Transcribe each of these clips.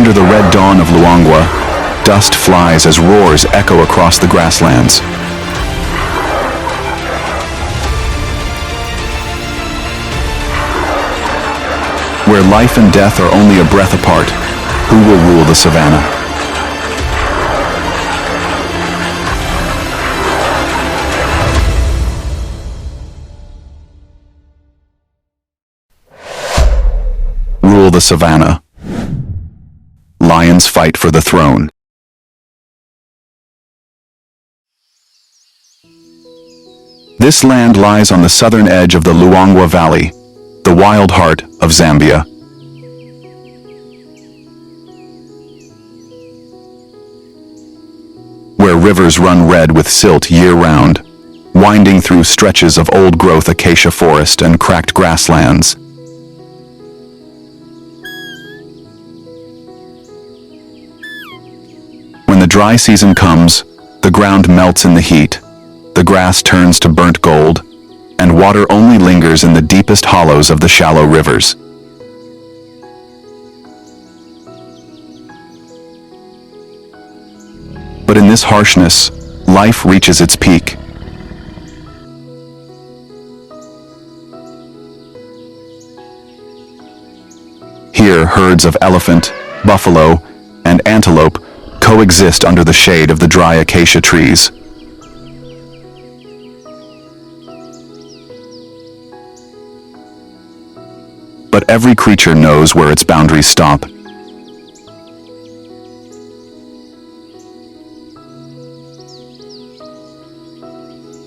Under the red dawn of Luangwa, dust flies as roars echo across the grasslands. Where life and death are only a breath apart, who will rule the savannah? Rule the savannah. Lions fight for the throne. This land lies on the southern edge of the Luangwa Valley, the wild heart of Zambia. Where rivers run red with silt year-round, winding through stretches of old-growth acacia forest and cracked grasslands. When the dry season comes, the ground melts in the heat, the grass turns to burnt gold, and water only lingers in the deepest hollows of the shallow rivers. But in this harshness, life reaches its peak. Here, herds of elephant, buffalo, and antelope coexist under the shade of the dry acacia trees. But every creature knows where its boundaries stop.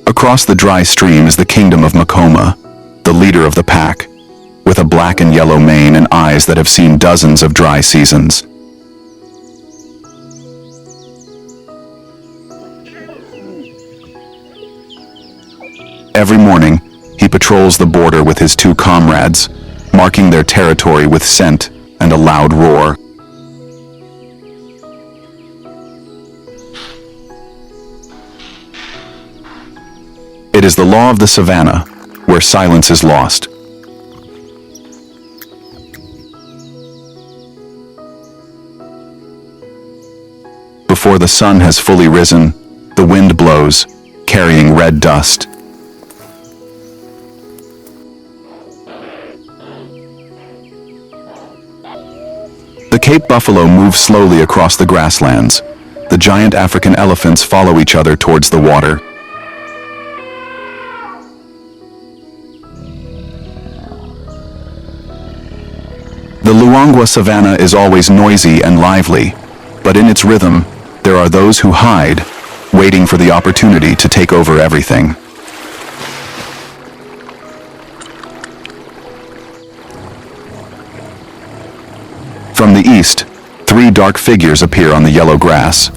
Across the dry stream is the kingdom of Makoma, the leader of the pack, with a black and yellow mane and eyes that have seen dozens of dry seasons. Every morning, he patrols the border with his two comrades, marking their territory with scent and a loud roar. It is the law of the savannah, where silence is lost. Before the sun has fully risen, the wind blows, carrying red dust. The Cape buffalo moves slowly across the grasslands. The giant African elephants follow each other towards the water. The Luangwa savanna is always noisy and lively, but in its rhythm, there are those who hide, waiting for the opportunity to take over everything. From the east, three dark figures appear on the yellow grass.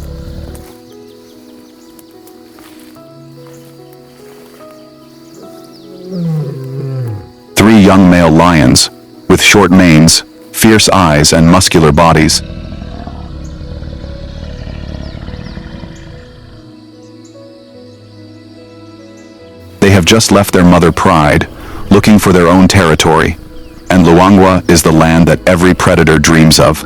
Three young male lions, with short manes, fierce eyes, and muscular bodies. They have just left their mother Pride, looking for their own territory, and Luangwa is the land that every predator dreams of.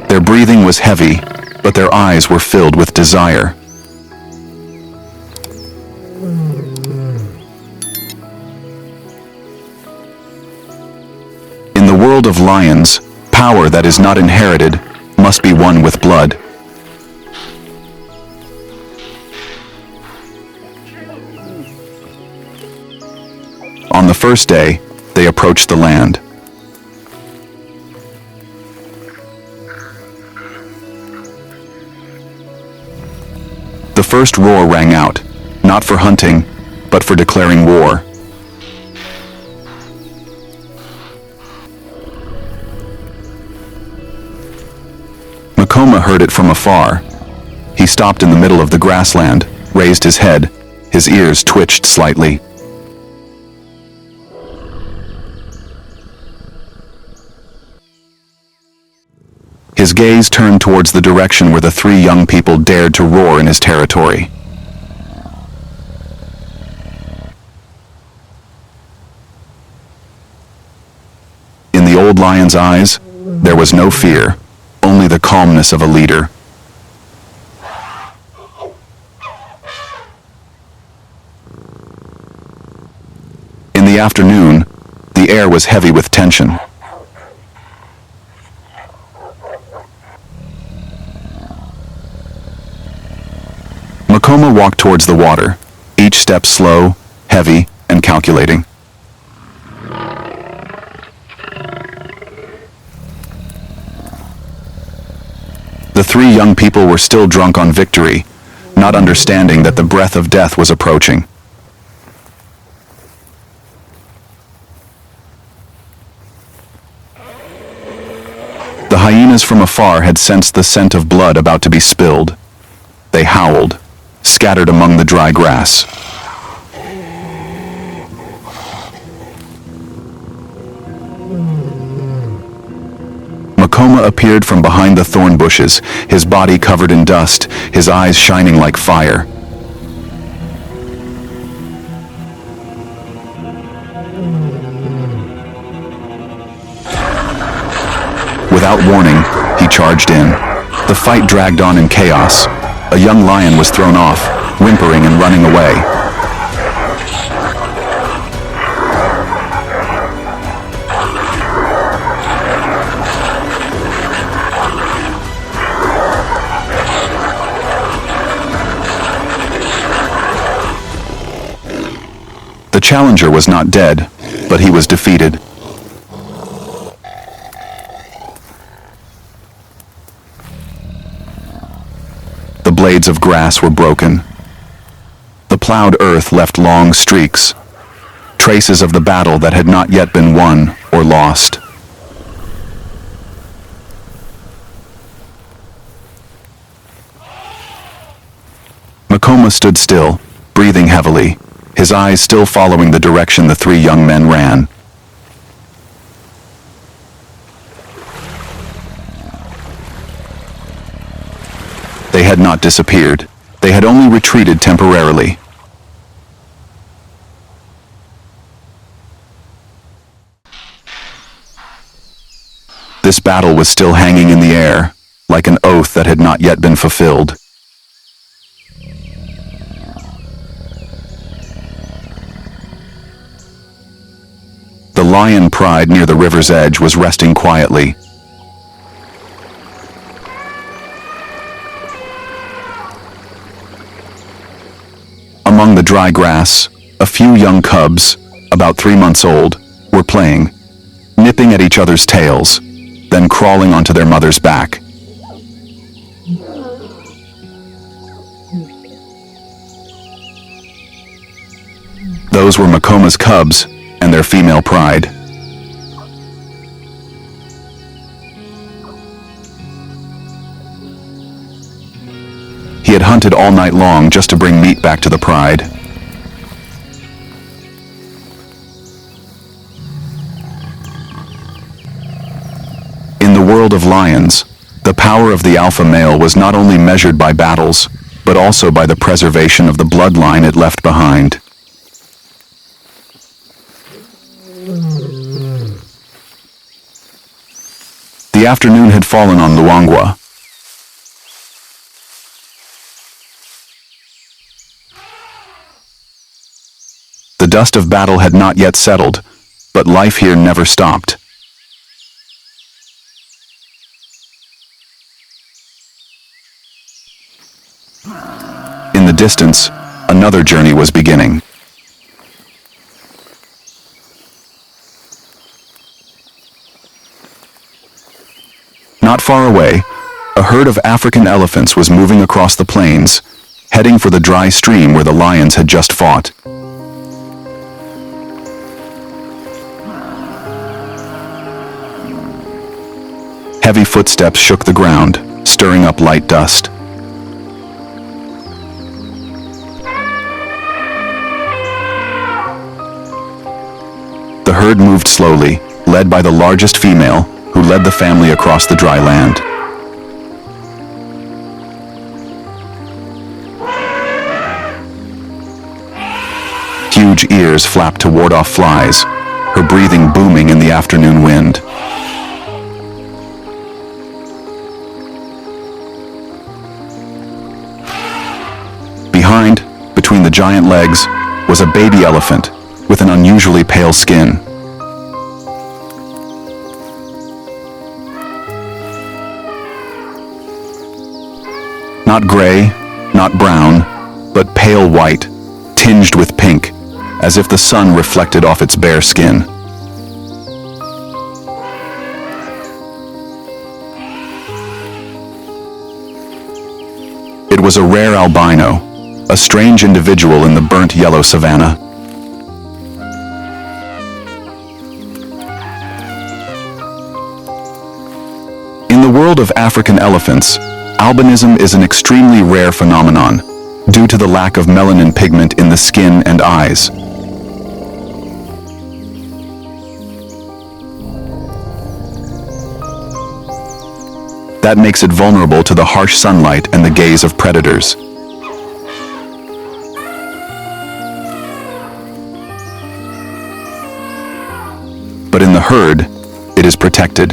Their breathing was heavy, but their eyes were filled with desire. In the world of lions, power that is not inherited must be won with blood. On the first day, they approached the land. The first roar rang out, not for hunting, but for declaring war. Makoma heard it from afar. He stopped in the middle of the grassland, raised his head, his ears twitched slightly. His gaze turned towards the direction where the three young people dared to roar in his territory. old lion's eyes, there was no fear, only the calmness of a leader. In the afternoon, the air was heavy with tension. Makoma walked towards the water, each step slow, heavy, and calculating. The three young people were still drunk on victory, not understanding that the breath of death was approaching. The hyenas from afar had sensed the scent of blood about to be spilled. They howled, scattered among the dry grass. Makoma appeared from behind the thorn bushes, his body covered in dust, his eyes shining like fire. Without warning, he charged in. The fight dragged on in chaos. A young lion was thrown off, whimpering and running away. The challenger was not dead, but he was defeated. The blades of grass were broken. The plowed earth left long streaks, traces of the battle that had not yet been won or lost. Makoma stood still, breathing heavily, his eyes still following the direction the three young men ran. They had not disappeared. They had only retreated temporarily. This battle was still hanging in the air, like an oath that had not yet been fulfilled. The lion pride near the river's edge was resting quietly. Among the dry grass, a few young cubs, about 3 months old, were playing, nipping at each other's tails, then crawling onto their mother's back. Those were Makoma's cubs and their female pride. He had hunted all night long just to bring meat back to the pride. In the world of lions, the power of the alpha male was not only measured by battles, but also by the preservation of the bloodline it left behind. The afternoon had fallen on Luangwa. The dust of battle had not yet settled, but life here never stopped. In the distance, another journey was beginning. Not far away, a herd of African elephants was moving across the plains, heading for the dry stream where the lions had just fought. Heavy footsteps shook the ground, stirring up light dust. The herd moved slowly, led by the largest female, who led the family across the dry land. Huge ears flapped to ward off flies, her breathing booming in the afternoon wind. the giant legs was a baby elephant with an unusually pale skin. Not gray, not brown, but pale white, tinged with pink, as if the sun reflected off its bare skin. It was a rare albino, a strange individual in the burnt yellow savanna. In the world of African elephants, albinism is an extremely rare phenomenon due to the lack of melanin pigment in the skin and eyes. That makes it vulnerable to the harsh sunlight and the gaze of predators. But in the herd, it is protected.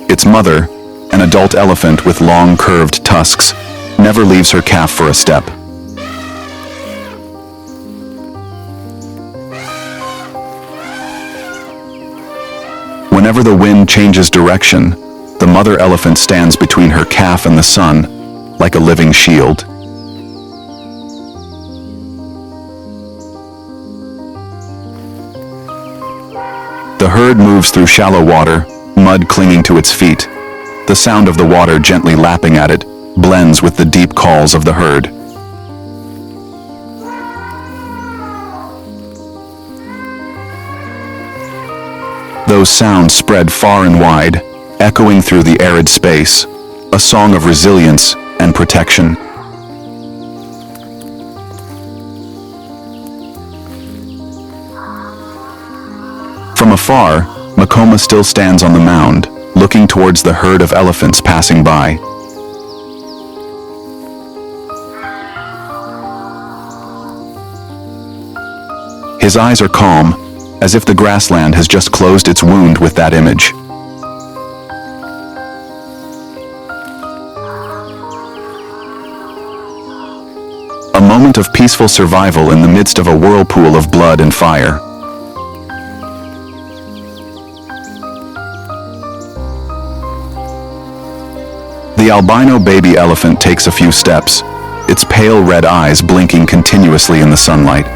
Its mother, an adult elephant with long curved tusks, never leaves her calf for a step. Whenever the wind changes direction, the mother elephant stands between her calf and the sun, like a living shield. The herd moves through shallow water, mud clinging to its feet. The sound of the water gently lapping at it blends with the deep calls of the herd. Those sounds spread far and wide, echoing through the arid space, a song of resilience and protection. From afar, Makoma still stands on the mound, looking towards the herd of elephants passing by. His eyes are calm, as if the grassland has just closed its wound with that image. A moment of peaceful survival in the midst of a whirlpool of blood and fire. The albino baby elephant takes a few steps, its pale red eyes blinking continuously in the sunlight.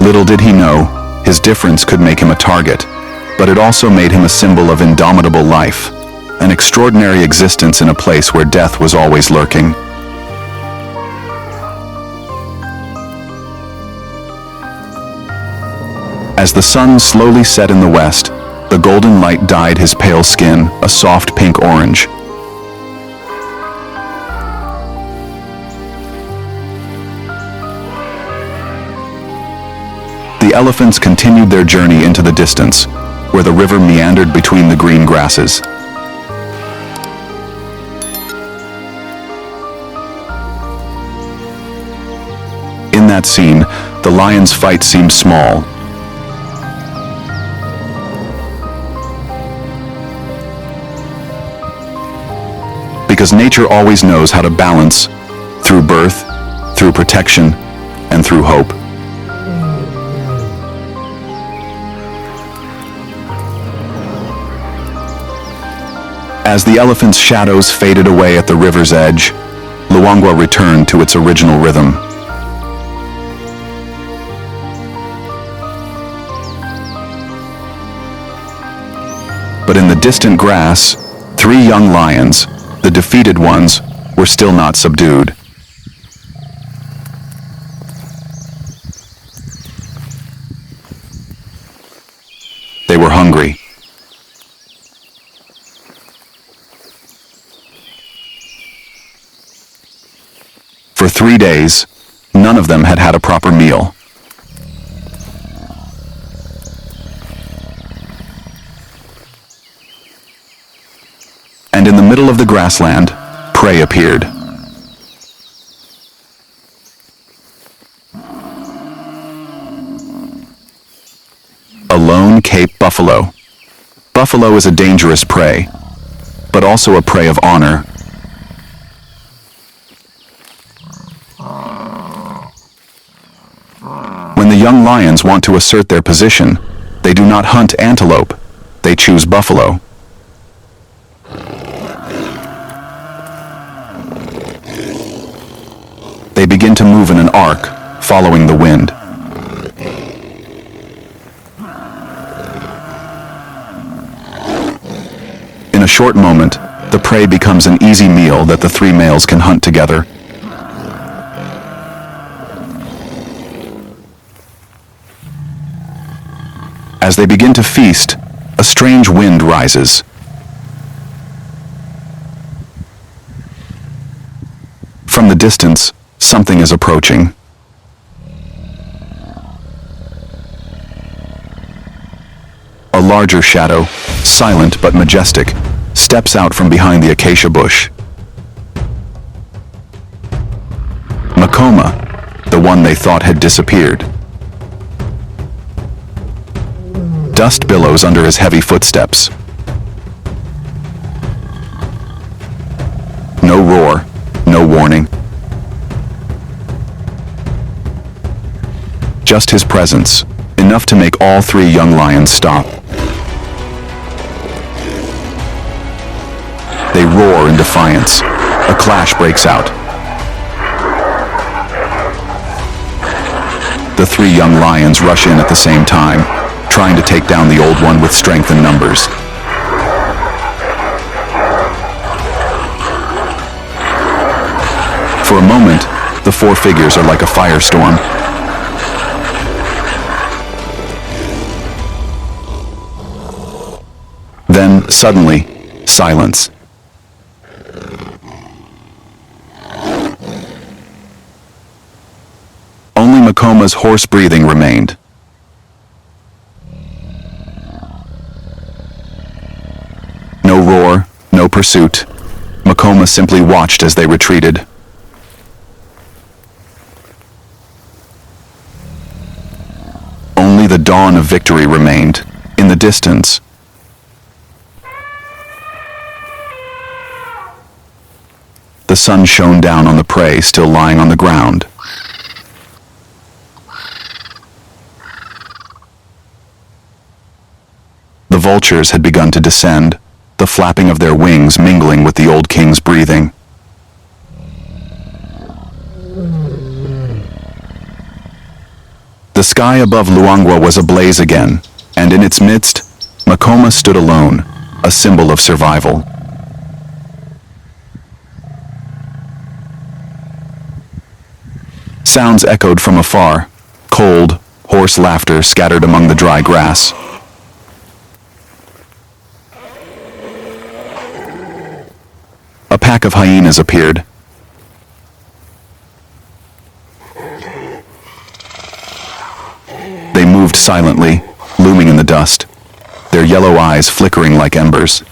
Little did he know, his difference could make him a target, but it also made him a symbol of indomitable life, an extraordinary existence in a place where death was always lurking. As the sun slowly set in the west, the golden light dyed his pale skin a soft pink-orange. The elephants continued their journey into the distance, where the river meandered between the green grasses. In that scene, the lion's fight seemed small. Because nature always knows how to balance, through birth, through protection, and through hope. As the elephant's shadows faded away at the river's edge, Luangwa returned to its original rhythm. But in the distant grass, 3 young lions, the defeated ones, were still not subdued. They were hungry. For 3 days, none of them had had a proper meal. And in the middle of the grassland, prey appeared. buffalo. Buffalo is a dangerous prey, but also a prey of honor. When the young lions want to assert their position, they do not hunt antelope, they choose buffalo. They begin to move in an arc, following the wind. In a short moment, the prey becomes an easy meal that the three males can hunt together. As they begin to feast, a strange wind rises. From the distance, something is approaching. A larger shadow, silent but majestic, steps out from behind the acacia bush. Makoma, the one they thought had disappeared. Dust billows under his heavy footsteps. No roar, no warning. Just his presence, enough to make all three young lions stop. They roar in defiance. A clash breaks out. The three young lions rush in at the same time, trying to take down the old one with strength and numbers. For a moment, the four figures are like a firestorm. Then, suddenly, silence. Only Makoma's hoarse breathing remained. No roar, no pursuit. Makoma simply watched as they retreated. Only the dawn of victory remained, in the distance. The sun shone down on the prey still lying on the ground. The vultures had begun to descend, the flapping of their wings mingling with the old king's breathing. The sky above Luangwa was ablaze again, and in its midst, Makoma stood alone, a symbol of survival. Sounds echoed from afar, cold, hoarse laughter scattered among the dry grass. A pack of hyenas appeared. They moved silently, looming in the dust, their yellow eyes flickering like embers.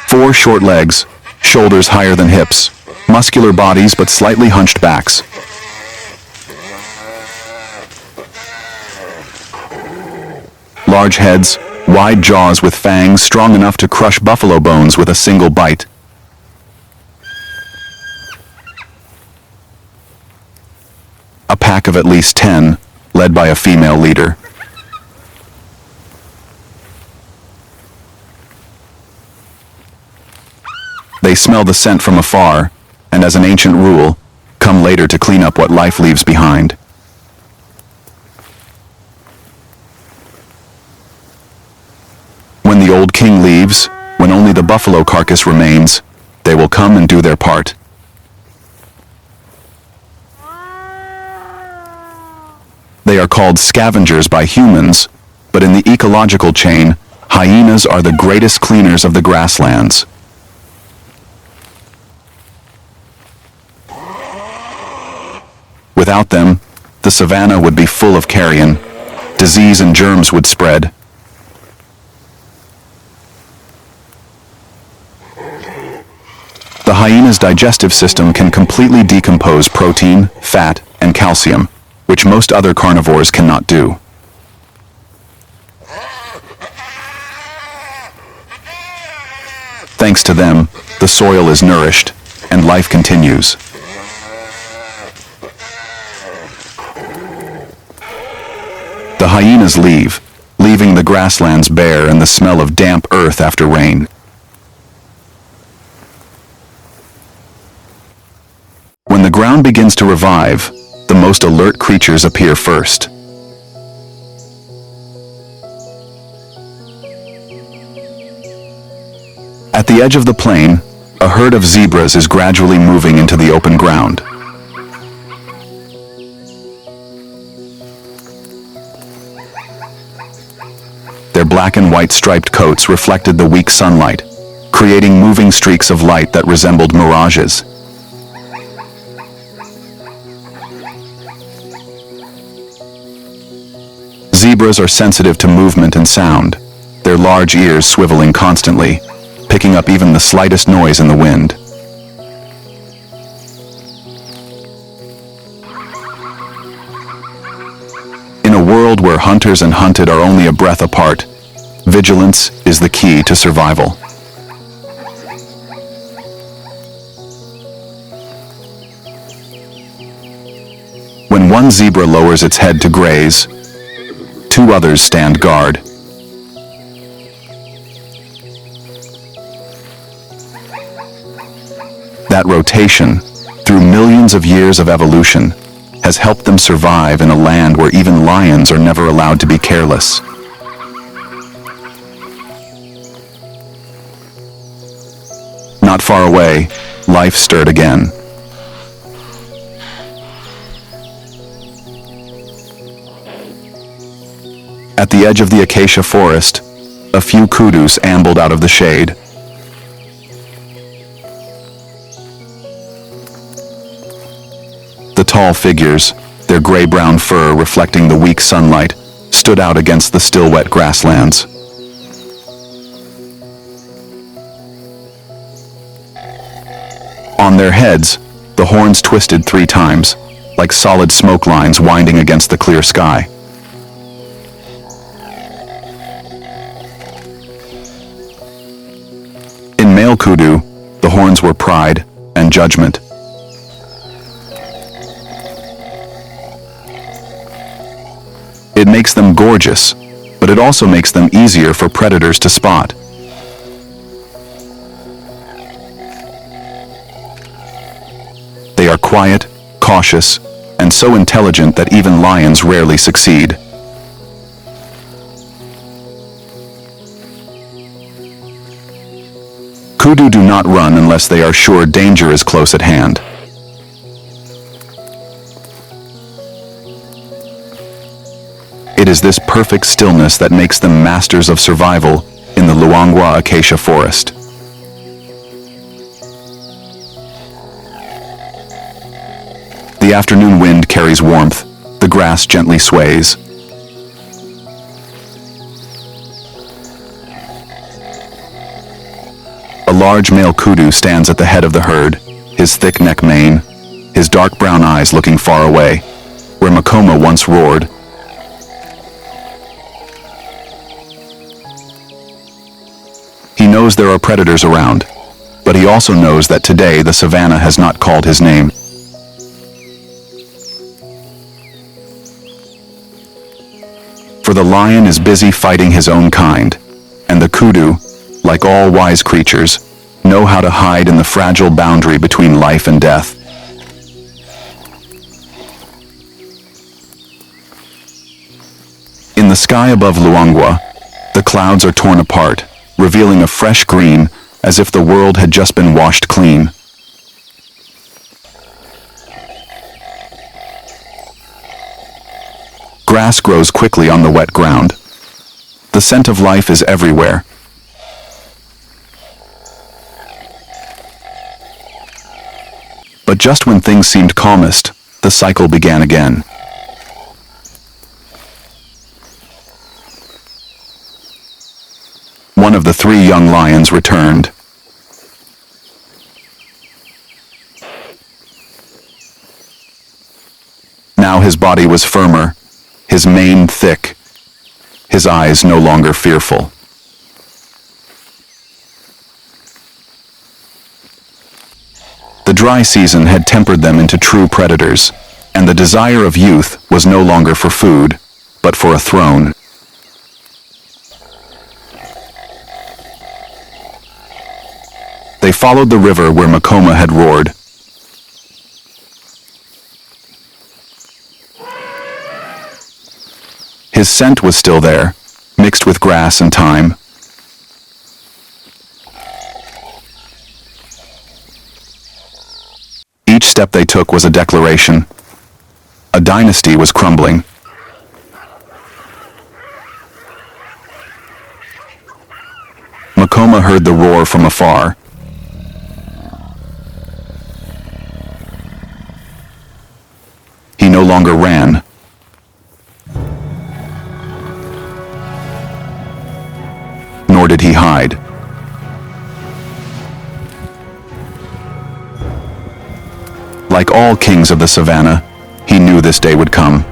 Four short legs, shoulders higher than hips, muscular bodies but slightly hunched backs. Large heads, wide jaws with fangs strong enough to crush buffalo bones with a single bite. A pack of at least 10, led by a female leader. They smell the scent from afar, and as an ancient rule, come later to clean up what life leaves behind. When the old king leaves, when only the buffalo carcass remains, they will come and do their part. They are called scavengers by humans, but in the ecological chain, hyenas are the greatest cleaners of the grasslands. Without them, the savannah would be full of carrion. Disease and germs would spread. The hyena's digestive system can completely decompose protein, fat, and calcium, which most other carnivores cannot do. Thanks to them, the soil is nourished, and life continues. The hyenas leaving the grasslands bare and the smell of damp earth after rain. When the ground begins to revive, the most alert creatures appear first. At the edge of the plain, a herd of zebras is gradually moving into the open ground. Their black and white striped coats reflected the weak sunlight, creating moving streaks of light that resembled mirages. Zebras are sensitive to movement and sound, their large ears swiveling constantly, picking up even the slightest noise in the wind. In a world where hunters and hunted are only a breath apart, vigilance is the key to survival. When one zebra lowers its head to graze, two others stand guard. That rotation, through millions of years of evolution, has helped them survive in a land where even lions are never allowed to be careless. Not far away, life stirred again. At the edge of the acacia forest, a few kudus ambled out of the shade. The tall figures, their gray-brown fur reflecting the weak sunlight, stood out against the still wet grasslands. On their heads, the horns twisted 3 times, like solid smoke lines winding against the clear sky. In male kudu, the horns were pride and judgment. It makes them gorgeous, but it also makes them easier for predators to spot. They are quiet, cautious, and so intelligent that even lions rarely succeed. Kudu do not run unless they are sure danger is close at hand. It is this perfect stillness that makes them masters of survival in the Luangwa acacia forest. The afternoon wind carries warmth, the grass gently sways. A large male kudu stands at the head of the herd, his thick neck mane, his dark brown eyes looking far away, where Makoma once roared. He knows there are predators around, but he also knows that today the Savannah has not called his name. For the lion is busy fighting his own kind, and the kudu, like all wise creatures, know how to hide in the fragile boundary between life and death. In the sky above Luangwa, the clouds are torn apart, revealing a fresh green, as if the world had just been washed clean. Grass grows quickly on the wet ground. The scent of life is everywhere. But just when things seemed calmest, the cycle began again. One of the 3 young lions returned. Now His body was firmer, his mane thick, his eyes no longer fearful. The dry season had tempered them into true predators, and the desire of youth was no longer for food, but for a throne. They followed the river where Makoma had roared. His scent was still there, mixed with grass and thyme. Each step they took was a declaration. A dynasty was crumbling. Makoma heard the roar from afar. He no longer ran. Nor did he hide. Like all kings of the savannah, he knew this day would come.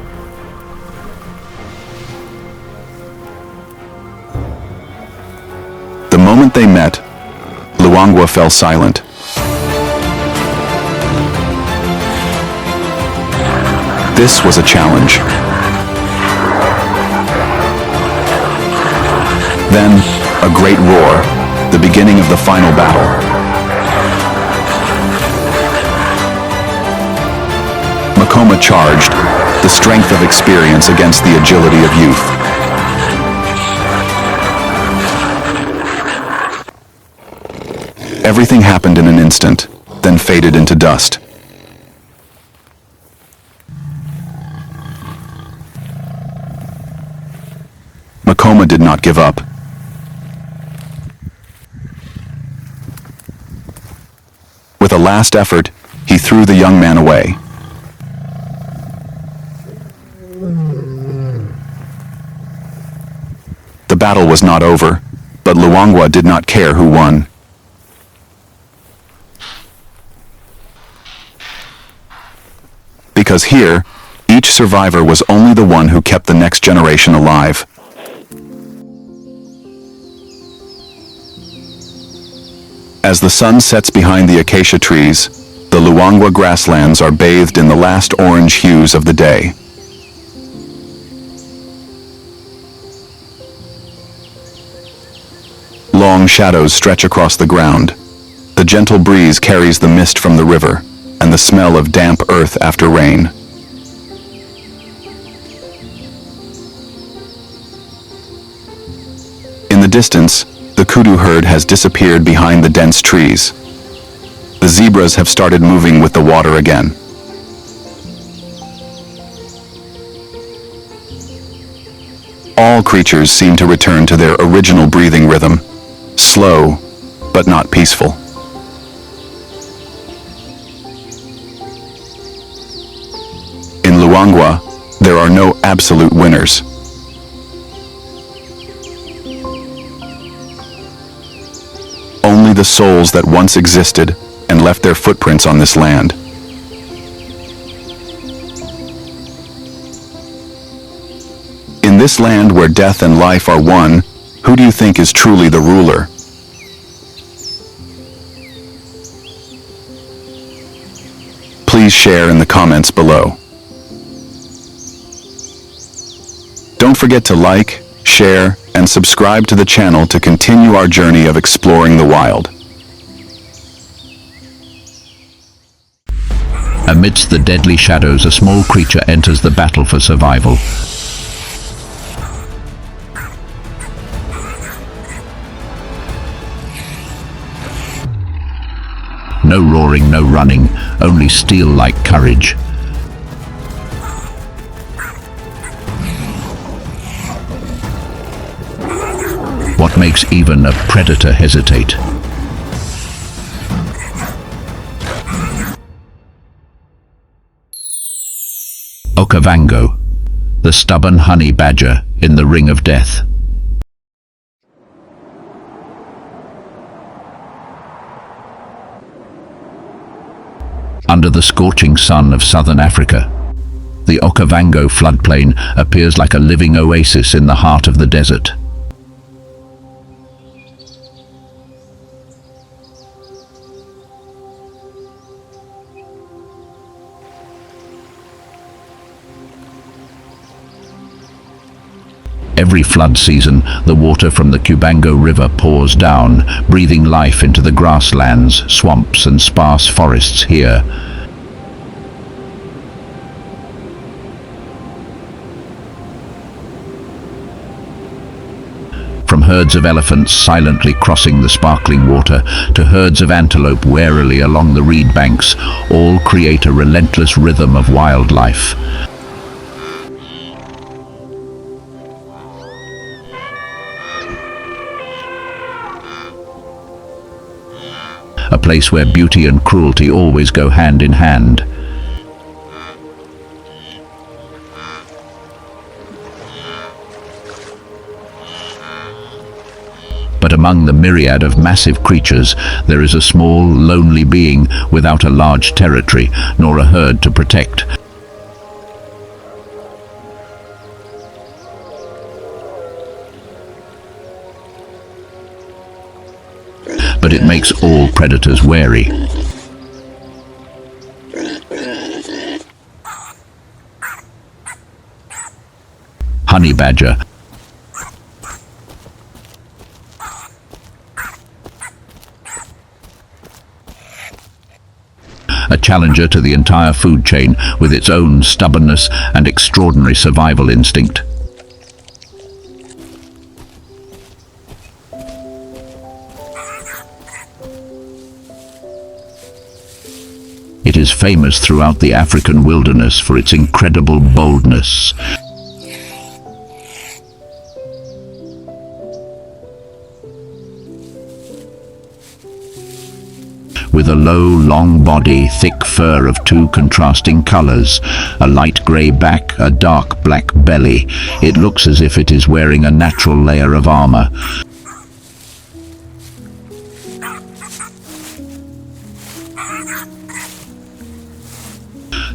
The moment they met, Luangwa fell silent. This was a challenge. Then, a great roar, the beginning of the final battle. Makoma charged, the strength of experience against the agility of youth. Everything happened in an instant, then faded into dust. Makoma did not give up. With a last effort, he threw the young man away. The battle was not over, but Luangwa did not care who won. Because here, each survivor was only the one who kept the next generation alive. As the sun sets behind the acacia trees, the Luangwa grasslands are bathed in the last orange hues of the day. Long shadows stretch across the ground. The gentle breeze carries the mist from the river and the smell of damp earth after rain. In the distance, the kudu herd has disappeared behind the dense trees. The zebras have started moving with the water again. All creatures seem to return to their original breathing rhythm, slow, but not peaceful. In Luangwa, there are no absolute winners. Only the souls that once existed and left their footprints on this land. In this land where death and life are one, who do you think is truly the ruler? Please share in the comments below. Don't forget to like, share, and subscribe to the channel to continue our journey of exploring the wild. Amidst the deadly shadows, a small creature enters the battle for survival. No roaring, no running, only steel-like courage. What makes even a predator hesitate? Okavango, the stubborn honey badger in the ring of death. Under the scorching sun of southern Africa, The Okavango floodplain appears like a living oasis in the heart of the desert. Every flood season, the water from the Okavango River pours down, breathing life into the grasslands, swamps and sparse forests here. From herds of elephants silently crossing the sparkling water to herds of antelope warily along the reed banks, all create a relentless rhythm of wildlife. A place where beauty and cruelty always go hand in hand. But among the myriad of massive creatures, there is a small, lonely being without a large territory, nor a herd to protect. But it makes all predators wary. Honey badger. A challenger to the entire food chain with its own stubbornness and extraordinary survival instinct. It is famous throughout the African wilderness for its incredible boldness. With a low, long body, thick fur of two contrasting colors, a light gray back, a dark black belly, it looks as if it is wearing a natural layer of armor.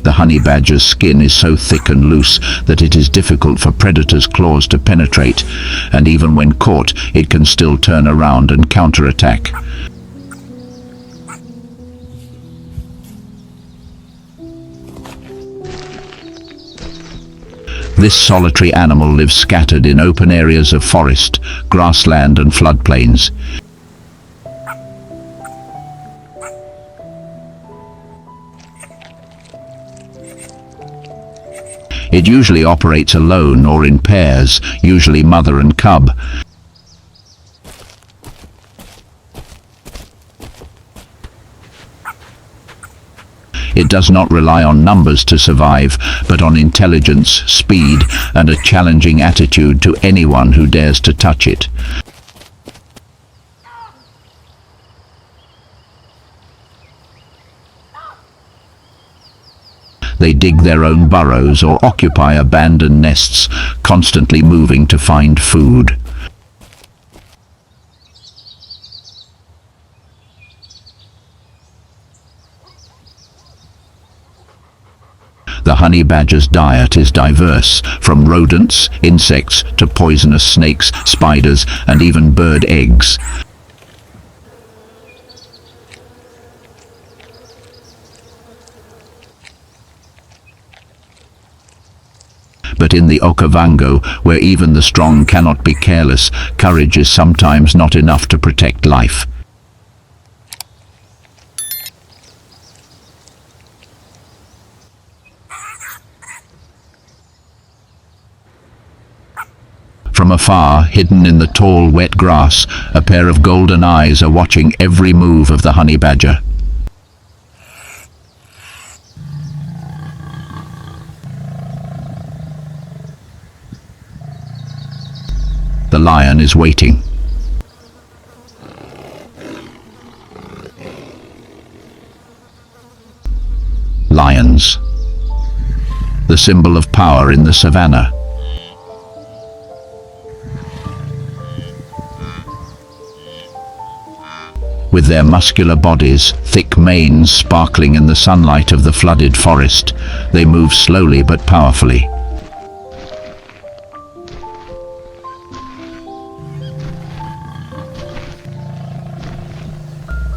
The honey badger's skin is so thick and loose that it is difficult for predators' claws to penetrate, and even when caught, it can still turn around and counterattack. This solitary animal lives scattered in open areas of forest, grassland and floodplains. It usually operates alone or in pairs, usually mother and cub. It does not rely on numbers to survive, but on intelligence, speed, and a challenging attitude to anyone who dares to touch it. They dig their own burrows or occupy abandoned nests, constantly moving to find food. The honey badger's diet is diverse, from rodents, insects, to poisonous snakes, spiders, and even bird eggs. But in the Okavango, where even the strong cannot be careless, courage is sometimes not enough to protect life. From afar, hidden in the tall, wet grass, a pair of golden eyes are watching every move of the honey badger. The lion is waiting. Lions, the symbol of power in the savannah. With their muscular bodies, thick manes sparkling in the sunlight of the flooded forest, they move slowly but powerfully.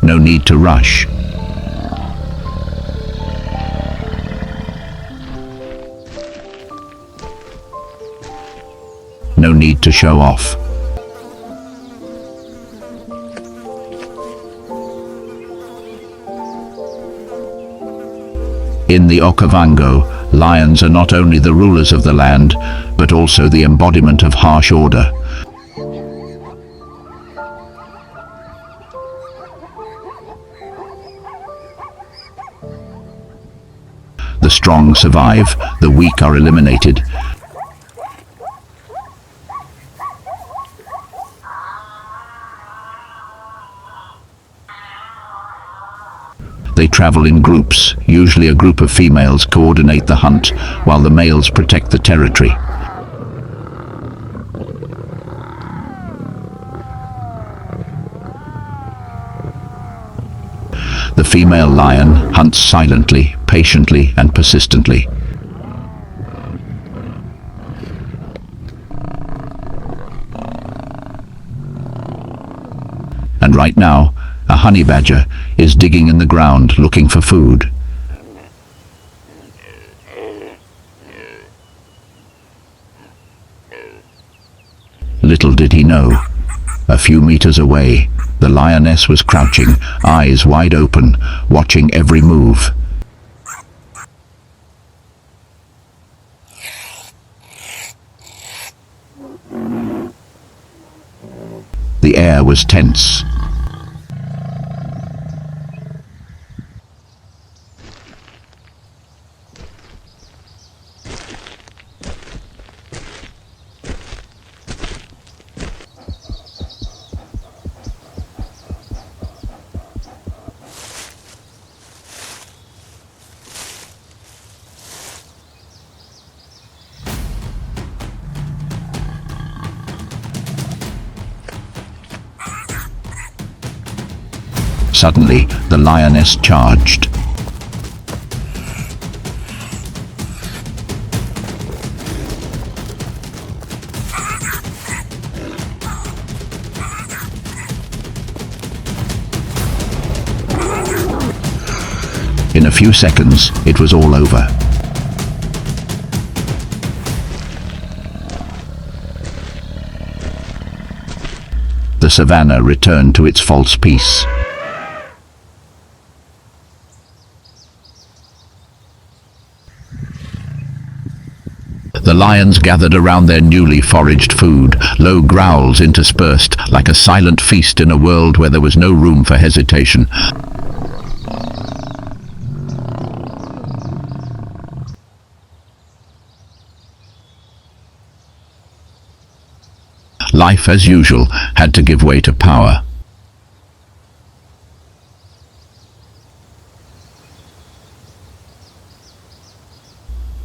No need to rush. No need to show off. In the Okavango, lions are not only the rulers of the land, but also the embodiment of harsh order. The strong survive, the weak are eliminated. They travel in groups. Usually a group of females coordinate the hunt, while the males protect the territory. The female lion hunts silently, patiently, and persistently. And right now, a honey badger is digging in the ground looking for food. Little did he know, a few meters away, the lioness was crouching, eyes wide open, watching every move. The air was tense. Suddenly, the lioness charged. In a few seconds, it was all over. The savannah returned to its false peace. The lions gathered around their newly foraged food, low growls interspersed, like a silent feast in a world where there was no room for hesitation. Life, as usual, had to give way to power.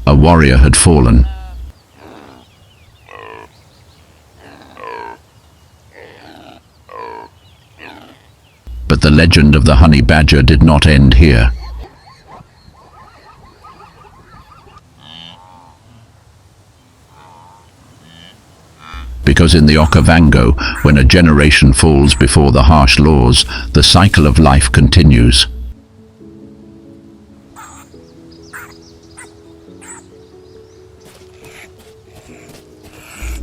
A warrior had fallen. But the legend of the honey badger did not end here. Because in the Okavango, when a generation falls before the harsh laws, the cycle of life continues.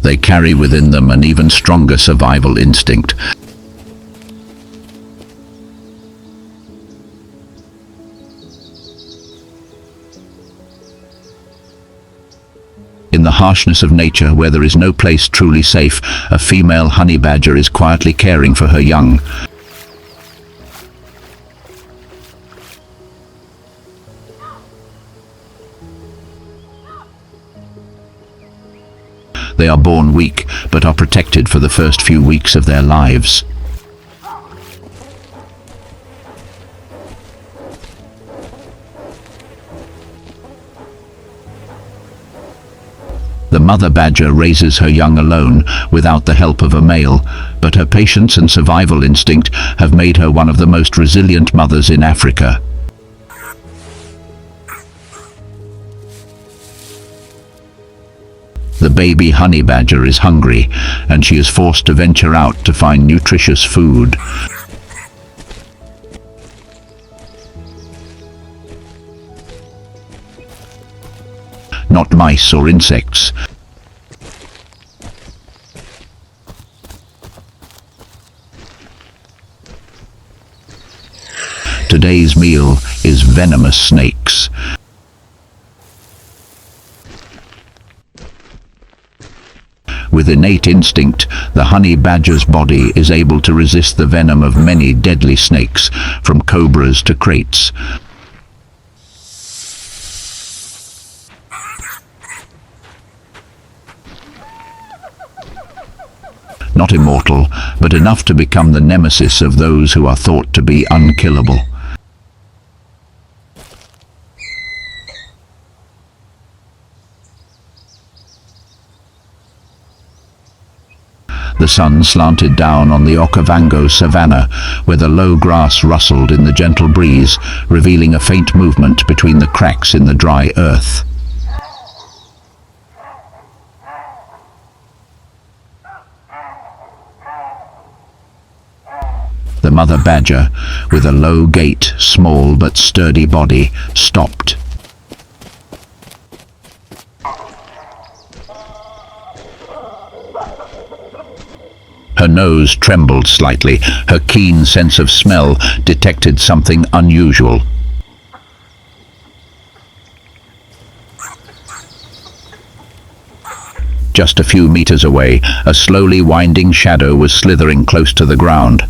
They carry within them an even stronger survival instinct. In the harshness of nature, where there is no place truly safe, a female honey badger is quietly caring for her young. They are born weak, but are protected for the first few weeks of their lives. The The mother badger raises her young alone, without the help of a male, but her patience and survival instinct have made her one of the most resilient mothers in Africa. The baby honey badger is hungry, and she is forced to venture out to find nutritious food. Not mice or insects. Today's meal is venomous snakes. With innate instinct, the honey badger's body is able to resist the venom of many deadly snakes, from cobras to kraits. Not immortal, but enough to become the nemesis of those who are thought to be unkillable. The sun slanted down on the Okavango Savannah, where the low grass rustled in the gentle breeze, revealing a faint movement between the cracks in the dry earth. The mother badger, with a low gait, small but sturdy body, stopped. Her nose trembled slightly. Her keen sense of smell detected something unusual. Just a few meters away, a slowly winding shadow was slithering close to the ground.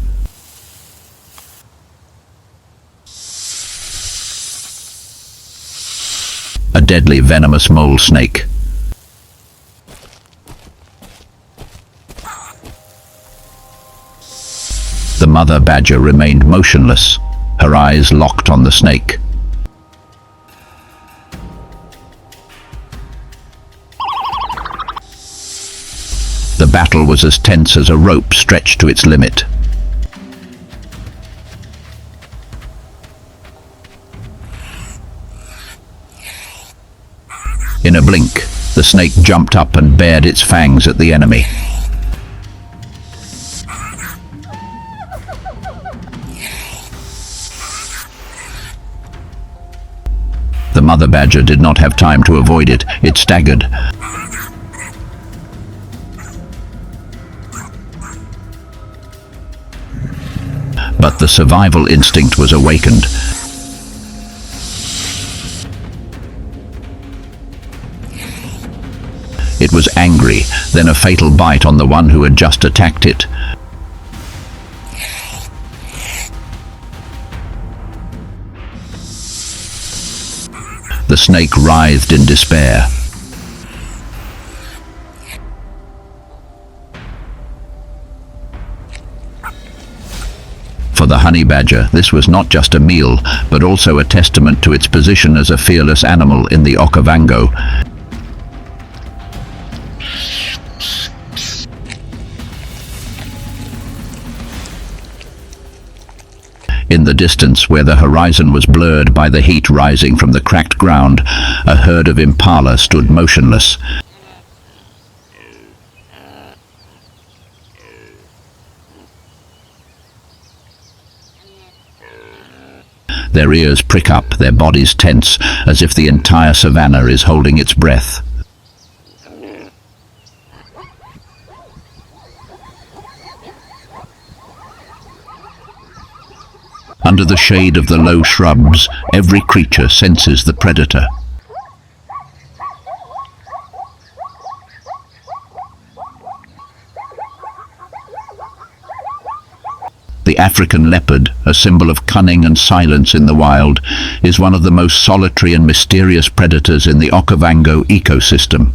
A deadly venomous mole snake. The mother badger remained motionless, her eyes locked on the snake. The battle was as tense as a rope stretched to its limit. In a blink, the snake jumped up and bared its fangs at the enemy. The mother badger did not have time to avoid it. It staggered. But the survival instinct was awakened. It was angry, then a fatal bite on the one who had just attacked it. The snake writhed in despair. For the honey badger, this was not just a meal, but also a testament to its position as a fearless animal in the Okavango. In the distance, where the horizon was blurred by the heat rising from the cracked ground, a herd of impala stood motionless. Their ears prick up, their bodies tense, as if the entire savannah is holding its breath. Under the shade of the low shrubs, every creature senses the predator. The African leopard, a symbol of cunning and silence in the wild, is one of the most solitary and mysterious predators in the Okavango ecosystem.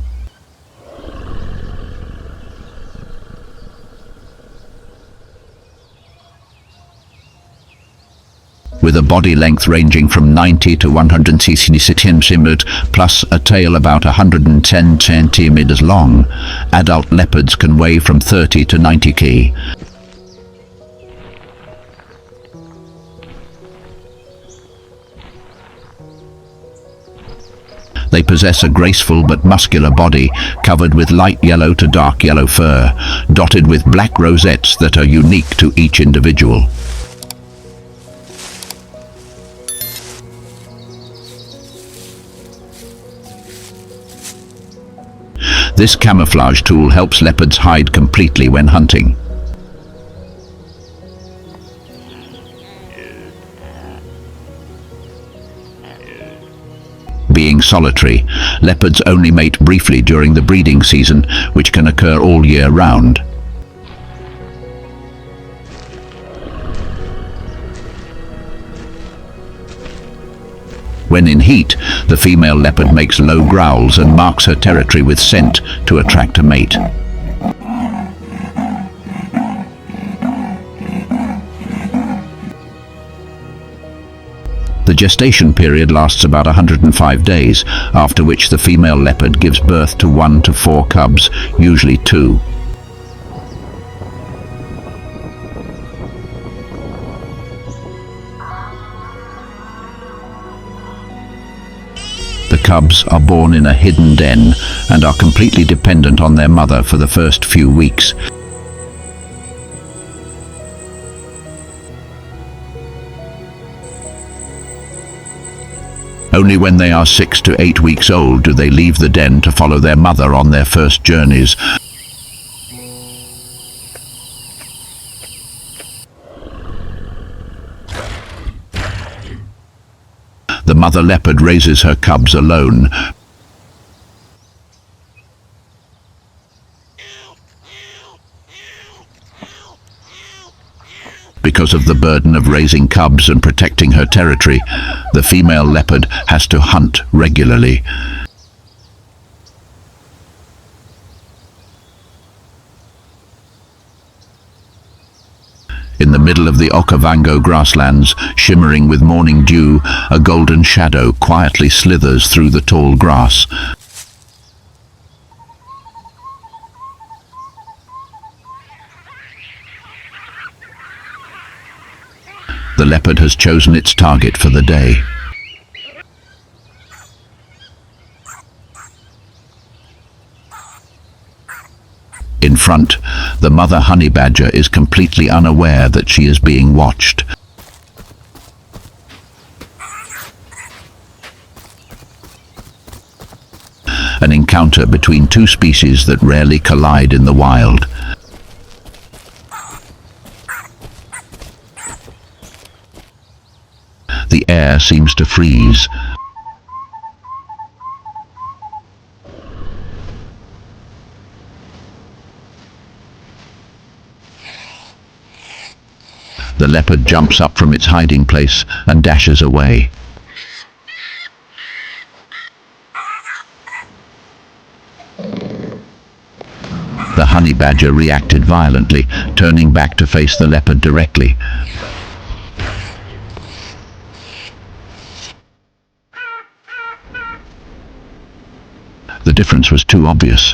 with a body length ranging from 90 to 160 centimeters, plus a tail about 110 centimeters long. Adult leopards can weigh from 30 to 90 kg. They possess a graceful but muscular body covered with light yellow to dark yellow fur, dotted with black rosettes that are unique to each individual. This camouflage tool helps leopards hide completely when hunting. Being solitary, leopards only mate briefly during the breeding season, which can occur all year round. When in heat, the female leopard makes low growls and marks her territory with scent to attract a mate. The gestation period lasts about 105 days, after which the female leopard gives birth to 1 to 4 cubs, usually 2. The cubs are born in a hidden den and are completely dependent on their mother for the first few weeks. Only when they are 6 to 8 weeks old do they leave the den to follow their mother on their first journeys. The mother leopard raises her cubs alone. Because of the burden of raising cubs and protecting her territory, the female leopard has to hunt regularly. In the middle of the Okavango grasslands, shimmering with morning dew, a golden shadow quietly slithers through the tall grass. The leopard has chosen its target for the day. In front, the mother honey badger is completely unaware that she is being watched. An encounter between two species that rarely collide in the wild. The air seems to freeze. The leopard jumps up from its hiding place and dashes away. The honey badger reacted violently, turning back to face the leopard directly. The difference was too obvious.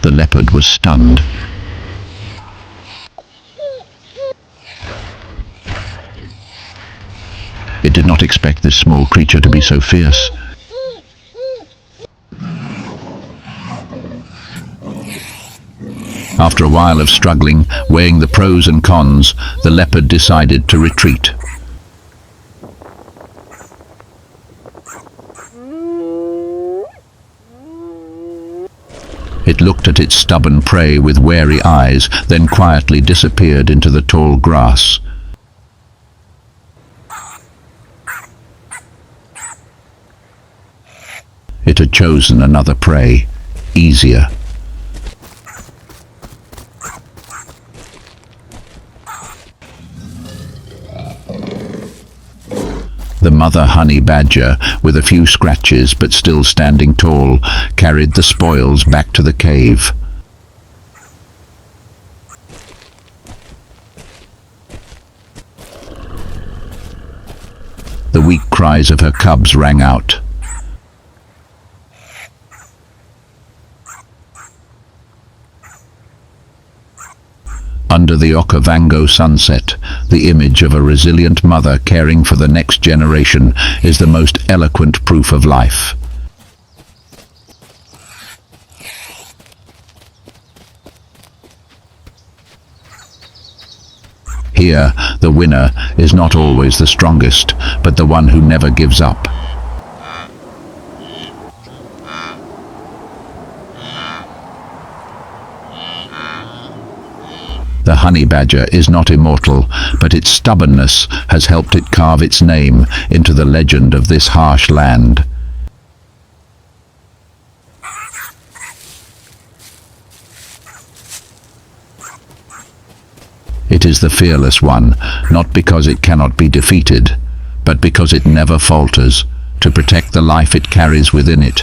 The leopard was stunned. It did not expect this small creature to be so fierce. After a while of struggling, weighing the pros and cons, the leopard decided to retreat. It looked at its stubborn prey with wary eyes, then quietly disappeared into the tall grass. It had chosen another prey, easier. The mother honey badger, with a few scratches but still standing tall, carried the spoils back to the cave. The weak cries of her cubs rang out. Under the Okavango sunset, the image of a resilient mother caring for the next generation is the most eloquent proof of life. Here, the winner is not always the strongest, but the one who never gives up. The honey badger is not immortal, but its stubbornness has helped it carve its name into the legend of this harsh land. It is the fearless one, not because it cannot be defeated, but because it never falters to protect the life it carries within it.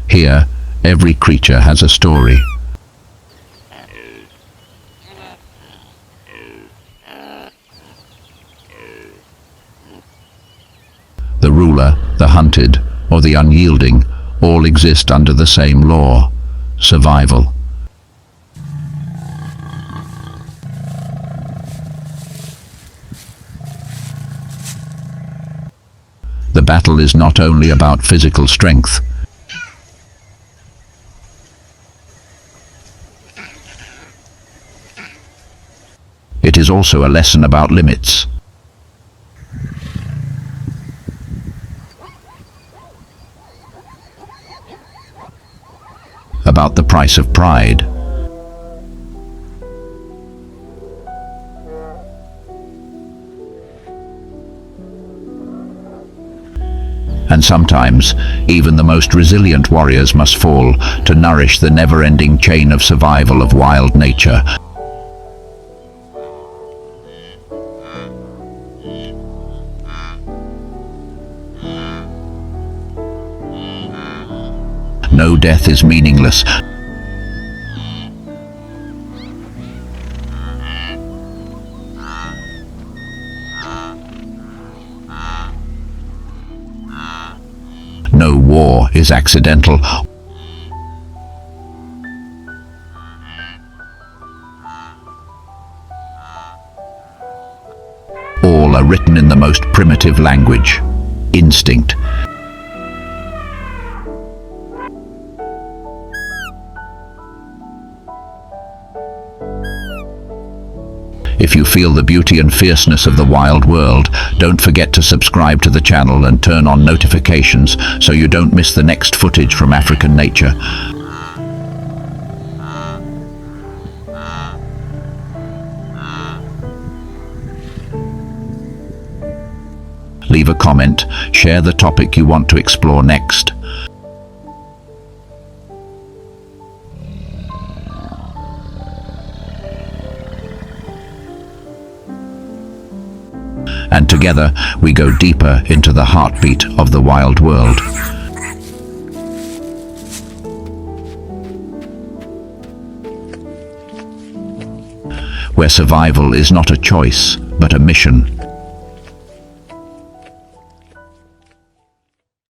Here, every creature has a story. The ruler, the hunted, or the unyielding all exist under the same law: survival. The battle is not only about physical strength. It is also a lesson about limits. About the price of pride. And sometimes, even the most resilient warriors must fall to nourish the never-ending chain of survival of wild nature. No death is meaningless. No war is accidental. All are written in the most primitive language: instinct. If you feel the beauty and fierceness of the wild world, don't forget to subscribe to the channel and turn on notifications so you don't miss the next footage from African nature. Leave a comment, share the topic you want to explore next. And together we go deeper into the heartbeat of the wild world. Where survival is not a choice, but a mission.